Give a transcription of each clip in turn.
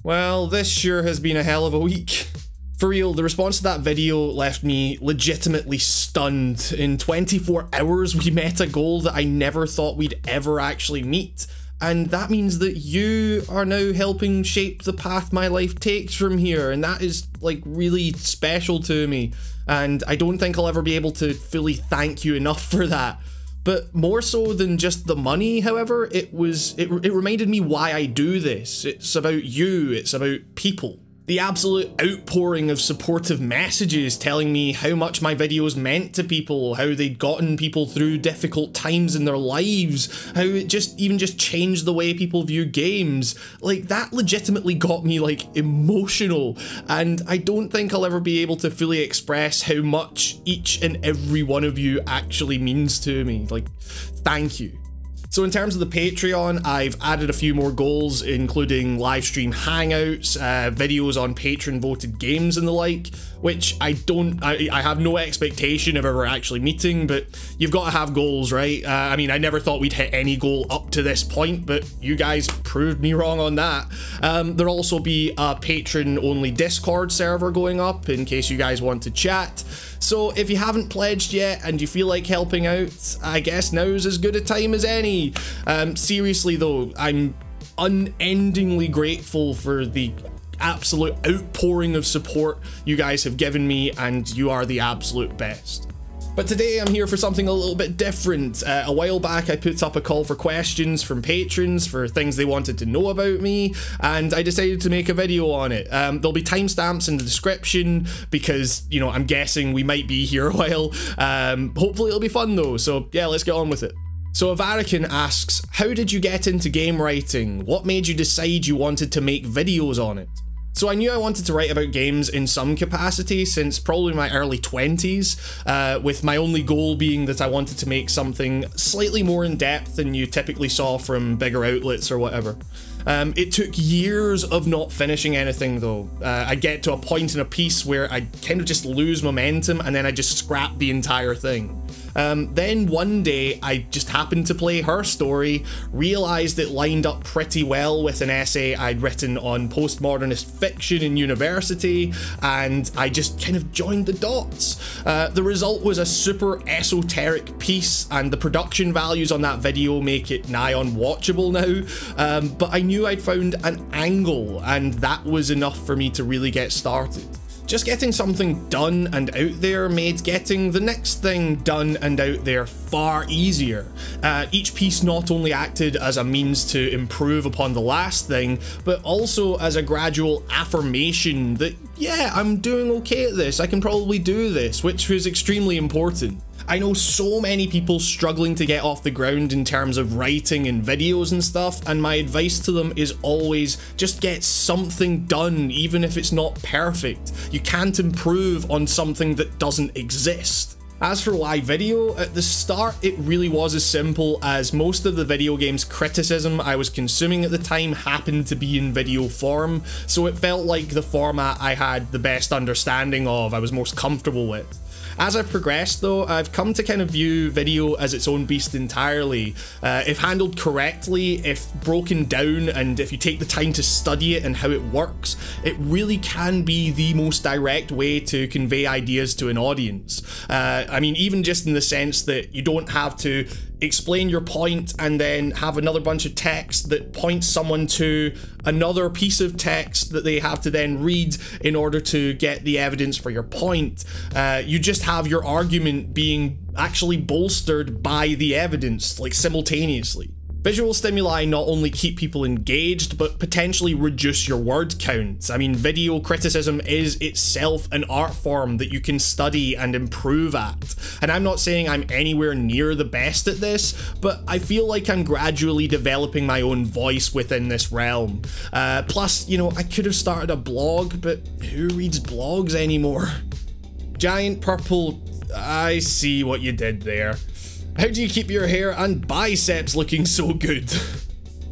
Well, this sure has been a hell of a week. For real, the response to that video left me legitimately stunned. In 24 hours, we met a goal that I never thought we'd ever actually meet. And that means that you are now helping shape the path my life takes from here. And that is like really special to me. And I don't think I'll ever be able to fully thank you enough for that. But more so than just the money, however, it reminded me why I do this. It's about you, it's about people. The absolute outpouring of supportive messages telling me how much my videos meant to people, how they'd gotten people through difficult times in their lives, how it even just changed the way people view games. Like, that legitimately got me, like, emotional, and I don't think I'll ever be able to fully express how much each and every one of you actually means to me. Like, thank you. So in terms of the Patreon, I've added a few more goals, including live stream hangouts, videos on patron voted games and the like, which I have no expectation of ever actually meeting, but you've got to have goals, right? I mean, I never thought we'd hit any goal up to this point, but you guys proved me wrong on that. There'll also be a patron-only Discord server going up in case you guys want to chat. So if you haven't pledged yet and you feel like helping out, I guess now's as good a time as any. Seriously though, I'm unendingly grateful for the absolute outpouring of support you guys have given me, and you are the absolute best. But today I'm here for something a little bit different. A while back I put up a call for questions from patrons for things they wanted to know about me, and I decided to make a video on it. There'll be timestamps in the description because, you know, I'm guessing we might be here a while. Hopefully it'll be fun though, so yeah, let's get on with it. So Avarican asks, how did you get into game writing? What made you decide you wanted to make videos on it? So I knew I wanted to write about games in some capacity since probably my early 20s, with my only goal being that I wanted to make something slightly more in depth than you typically saw from bigger outlets or whatever. It took years of not finishing anything though. I get to a point in a piece where I kind of just lose momentum and then I just scrap the entire thing. Then one day I just happened to play Her Story, realised it lined up pretty well with an essay I'd written on postmodernist fiction in university, and I just kind of joined the dots. The result was a super esoteric piece, and the production values on that video make it nigh unwatchable now, but I knew I'd found an angle, and that was enough for me to really get started. Just getting something done and out there made getting the next thing done and out there far easier. Each piece not only acted as a means to improve upon the last thing, but also as a gradual affirmation that, yeah, I'm doing okay at this, I can probably do this, which was extremely important. I know so many people struggling to get off the ground in terms of writing and videos and stuff, and my advice to them is always just get something done, even if it's not perfect. You can't improve on something that doesn't exist. As for why video, at the start it really was as simple as most of the video games criticism I was consuming at the time happened to be in video form, so it felt like the format I had the best understanding of, I was most comfortable with. As I've progressed though, I've come to kind of view video as its own beast entirely. If handled correctly, if broken down, and if you take the time to study it and how it works, it really can be the most direct way to convey ideas to an audience. I mean, even just in the sense that you don't have to explain your point and then have another bunch of text that points someone to another piece of text that they have to then read in order to get the evidence for your point. You just have your argument being actually bolstered by the evidence, like simultaneously. Visual stimuli not only keep people engaged, but potentially reduce your word count. I mean, video criticism is itself an art form that you can study and improve at. And I'm not saying I'm anywhere near the best at this, but I feel like I'm gradually developing my own voice within this realm. Plus, you know, I could have started a blog, but who reads blogs anymore? Giant Purple, I see what you did there. How do you keep your hair and biceps looking so good?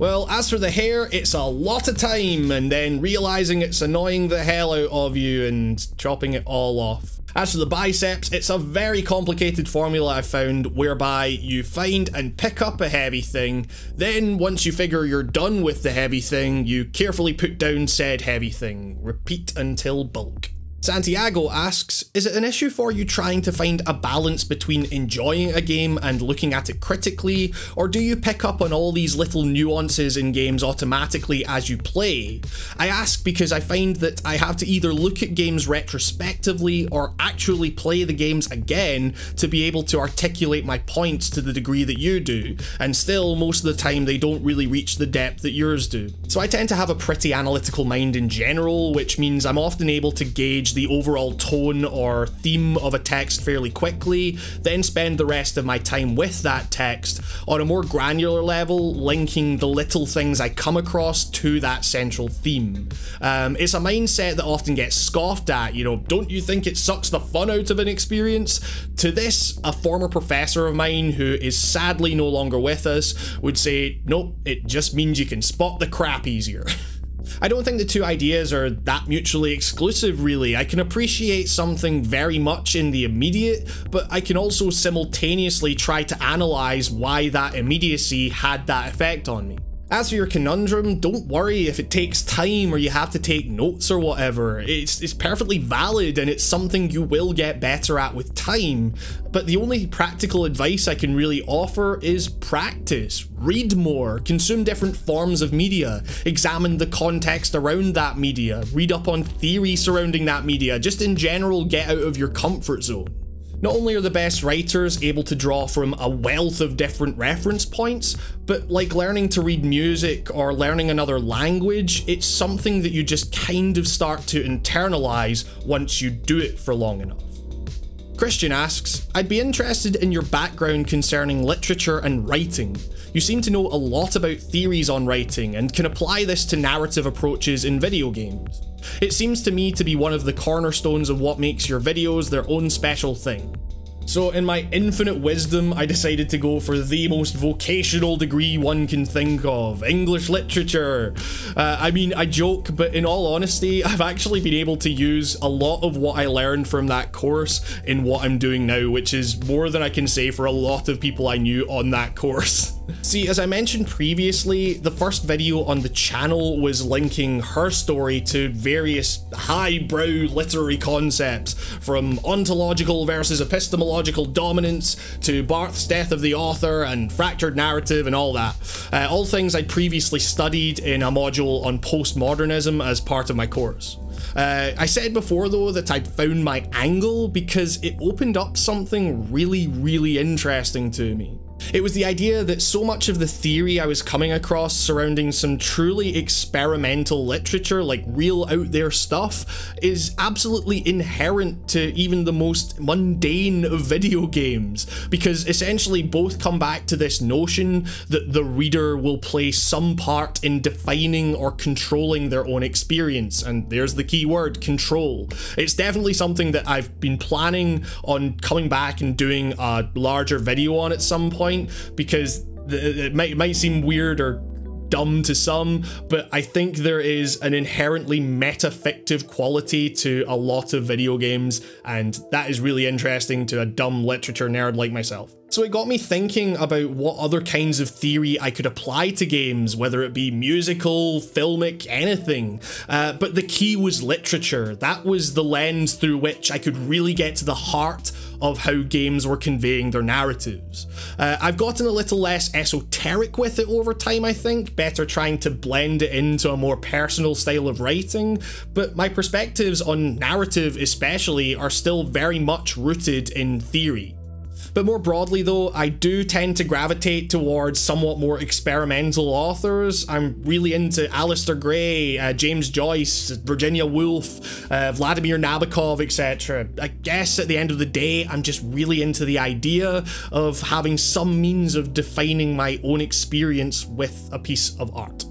Well, as for the hair, it's a lot of time and then realizing it's annoying the hell out of you and chopping it all off. As for the biceps, it's a very complicated formula I've found whereby you find and pick up a heavy thing, then once you figure you're done with the heavy thing, you carefully put down said heavy thing. Repeat until bulk. Santiago asks, is it an issue for you trying to find a balance between enjoying a game and looking at it critically, or do you pick up on all these little nuances in games automatically as you play? I ask because I find that I have to either look at games retrospectively or actually play the games again to be able to articulate my points to the degree that you do, and still most of the time they don't really reach the depth that yours do. So I tend to have a pretty analytical mind in general, which means I'm often able to gauge the overall tone or theme of a text fairly quickly, then spend the rest of my time with that text on a more granular level, linking the little things I come across to that central theme. It's a mindset that often gets scoffed at, you know, don't you think it sucks the fun out of an experience? To this, a former professor of mine who is sadly no longer with us would say, nope, it just means you can spot the crap easier. I don't think the two ideas are that mutually exclusive really. I can appreciate something very much in the immediate, but I can also simultaneously try to analyse why that immediacy had that effect on me. As for your conundrum, don't worry if it takes time or you have to take notes or whatever. It's perfectly valid and it's something you will get better at with time, but the only practical advice I can really offer is practice. Read more, consume different forms of media, examine the context around that media, read up on theory surrounding that media, just in general get out of your comfort zone. Not only are the best writers able to draw from a wealth of different reference points, but like learning to read music or learning another language, it's something that you just kind of start to internalize once you do it for long enough. Christian asks, I'd be interested in your background concerning literature and writing. You seem to know a lot about theories on writing and can apply this to narrative approaches in video games. It seems to me to be one of the cornerstones of what makes your videos their own special thing. So in my infinite wisdom, I decided to go for the most vocational degree one can think of, English literature. I mean, I joke, but in all honesty, I've actually been able to use a lot of what I learned from that course in what I'm doing now, which is more than I can say for a lot of people I knew on that course. See, as I mentioned previously, the first video on the channel was linking her story to various highbrow literary concepts, from ontological versus epistemological dominance to Barth's death of the author and fractured narrative and all that. All things I'd previously studied in a module on postmodernism as part of my course. I said before though that I'd found my angle because it opened up something really interesting to me. It was the idea that so much of the theory I was coming across surrounding some truly experimental literature, like real out there stuff, is absolutely inherent to even the most mundane of video games, because essentially both come back to this notion that the reader will play some part in defining or controlling their own experience, and there's the key word, control. It's definitely something that I've been planning on coming back and doing a larger video on at some point, because it might seem weird or dumb to some, but I think there is an inherently metafictive quality to a lot of video games, and that is really interesting to a dumb literature nerd like myself. So it got me thinking about what other kinds of theory I could apply to games, whether it be musical, filmic, anything. But the key was literature. That was the lens through which I could really get to the heart of how games were conveying their narratives. I've gotten a little less esoteric with it over time, I think, better trying to blend it into a more personal style of writing, but my perspectives on narrative especially are still very much rooted in theory. But more broadly though, I do tend to gravitate towards somewhat more experimental authors. I'm really into Alistair Gray, James Joyce, Virginia Woolf, Vladimir Nabokov, etc. I guess at the end of the day, I'm just really into the idea of having some means of defining my own experience with a piece of art.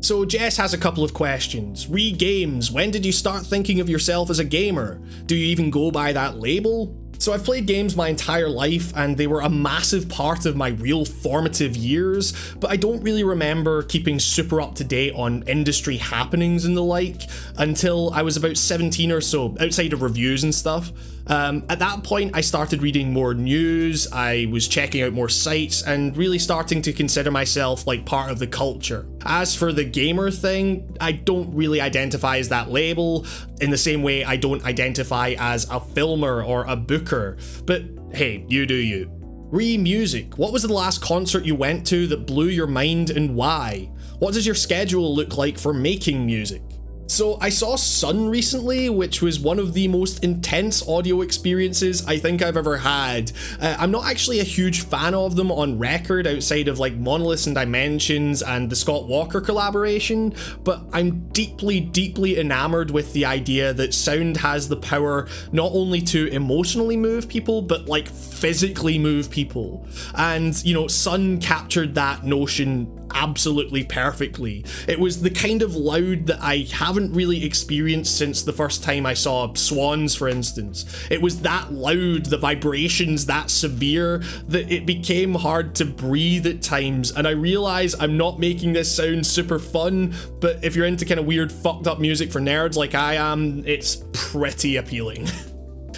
So Jess has a couple of questions. Re games, when did you start thinking of yourself as a gamer? Do you even go by that label? So I've played games my entire life and they were a massive part of my real formative years, but I don't really remember keeping super up to date on industry happenings and the like until I was about 17 or so, outside of reviews and stuff. At that point, I started reading more news, I was checking out more sites, and really starting to consider myself like part of the culture. As for the gamer thing, I don't really identify as that label, in the same way I don't identify as a filmer or a booker, but hey, you do you. Music. What was the last concert you went to that blew your mind and why? What does your schedule look like for making music? So I saw Sun recently, which was one of the most intense audio experiences I think I've ever had. I'm not actually a huge fan of them on record outside of like Monoliths and Dimensions and the Scott Walker collaboration, but I'm deeply enamored with the idea that sound has the power not only to emotionally move people, but like physically move people. And you know, Sun captured that notion absolutely perfectly. It was the kind of loud that I haven't really experienced since the first time I saw Swans, for instance. It was that loud, the vibrations that severe, that it became hard to breathe at times, and I realize I'm not making this sound super fun, but if you're into kind of weird fucked up music for nerds like I am, it's pretty appealing.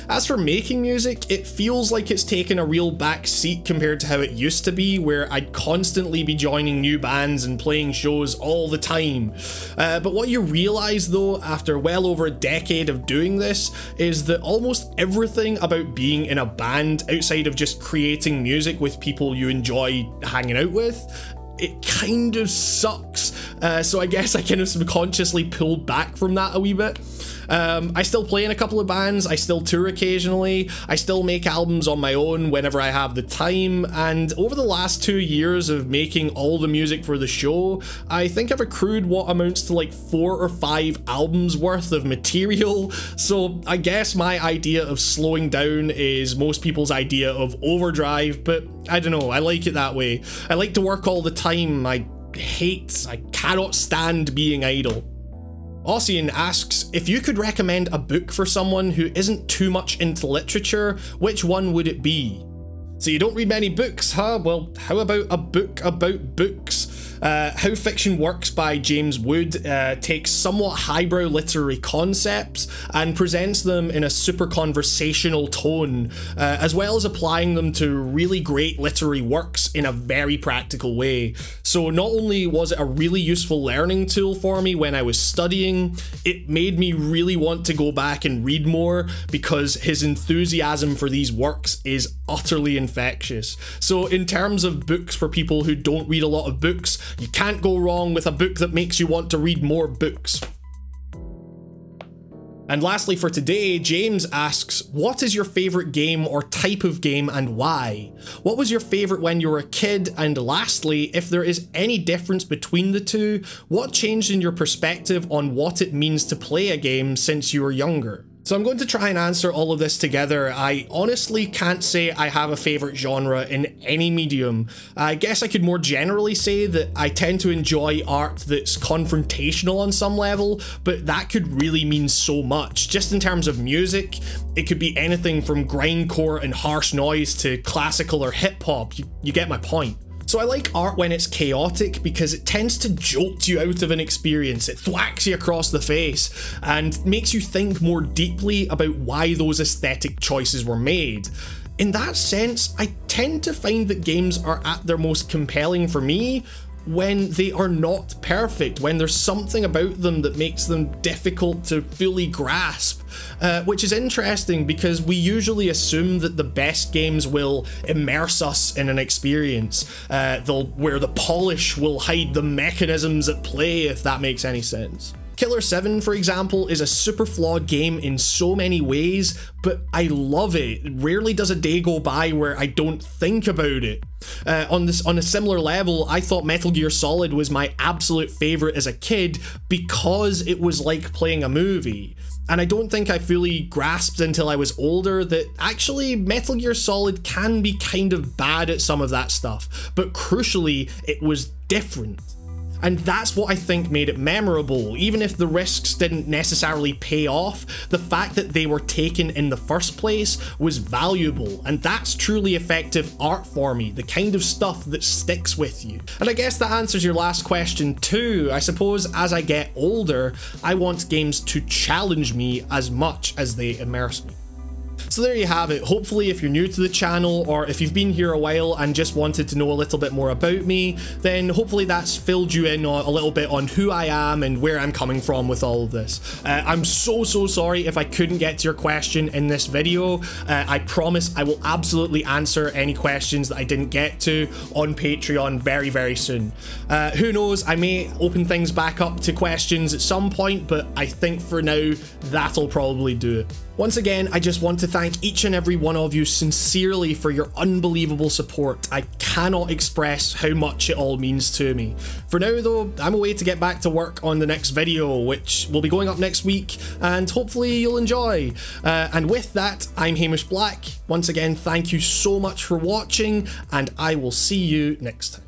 As for making music, it feels like it's taken a real back seat compared to how it used to be, where I'd constantly be joining new bands and playing shows all the time. But what you realise though, after well over a decade of doing this, is that almost everything about being in a band, outside of just creating music with people you enjoy hanging out with, it kind of sucks. So I guess I kind of subconsciously pulled back from that a wee bit. I still play in a couple of bands, I still tour occasionally, I still make albums on my own whenever I have the time, and over the last 2 years of making all the music for the show, I think I've accrued what amounts to like 4 or 5 albums worth of material, so I guess my idea of slowing down is most people's idea of overdrive, but I don't know, I like it that way. I like to work all the time, I cannot stand being idle. Ossian asks, if you could recommend a book for someone who isn't too much into literature, which one would it be? So you don't read many books, huh? Well, how about a book about books? How Fiction Works by James Wood takes somewhat highbrow literary concepts and presents them in a super conversational tone, as well as applying them to really great literary works in a very practical way. So not only was it a really useful learning tool for me when I was studying, it made me really want to go back and read more because his enthusiasm for these works is utterly infectious. So in terms of books for people who don't read a lot of books, you can't go wrong with a book that makes you want to read more books. And lastly for today, James asks, what is your favourite game or type of game and why? What was your favourite when you were a kid? And lastly, if there is any difference between the two, what changed in your perspective on what it means to play a game since you were younger? So I'm going to try and answer all of this together. I honestly can't say I have a favourite genre in any medium. I guess I could more generally say that I tend to enjoy art that's confrontational on some level, but that could really mean so much. Just in terms of music, it could be anything from grindcore and harsh noise to classical or hip-hop. You get my point. So I like art when it's chaotic because it tends to jolt you out of an experience, it thwacks you across the face, and makes you think more deeply about why those aesthetic choices were made. In that sense, I tend to find that games are at their most compelling for me when they are not perfect, when there's something about them that makes them difficult to fully grasp. Which is interesting because we usually assume that the best games will immerse us in an experience, where the polish will hide the mechanisms at play, if that makes any sense. Killer 7, for example, is a super flawed game in so many ways, but I love it. Rarely does a day go by where I don't think about it. On a similar level, I thought Metal Gear Solid was my absolute favourite as a kid because it was like playing a movie. And I don't think I fully grasped until I was older that actually Metal Gear Solid can be kind of bad at some of that stuff, but crucially, it was different. And that's what I think made it memorable. Even if the risks didn't necessarily pay off, the fact that they were taken in the first place was valuable, and that's truly effective art for me, the kind of stuff that sticks with you. And I guess that answers your last question too. I suppose as I get older, I want games to challenge me as much as they immerse me. So there you have it. Hopefully if you're new to the channel, or if you've been here a while and just wanted to know a little bit more about me, then hopefully that's filled you in a little bit on who I am and where I'm coming from with all of this. I'm so sorry if I couldn't get to your question in this video. I promise I will absolutely answer any questions that I didn't get to on Patreon very soon. Who knows, I may open things back up to questions at some point, but I think for now that'll probably do it. Once again, I just want to thank each and every one of you sincerely for your unbelievable support. I cannot express how much it all means to me. For now though, I'm away to get back to work on the next video, which will be going up next week, and hopefully you'll enjoy. And with that, I'm Hamish Black. Once again, thank you so much for watching, and I will see you next time.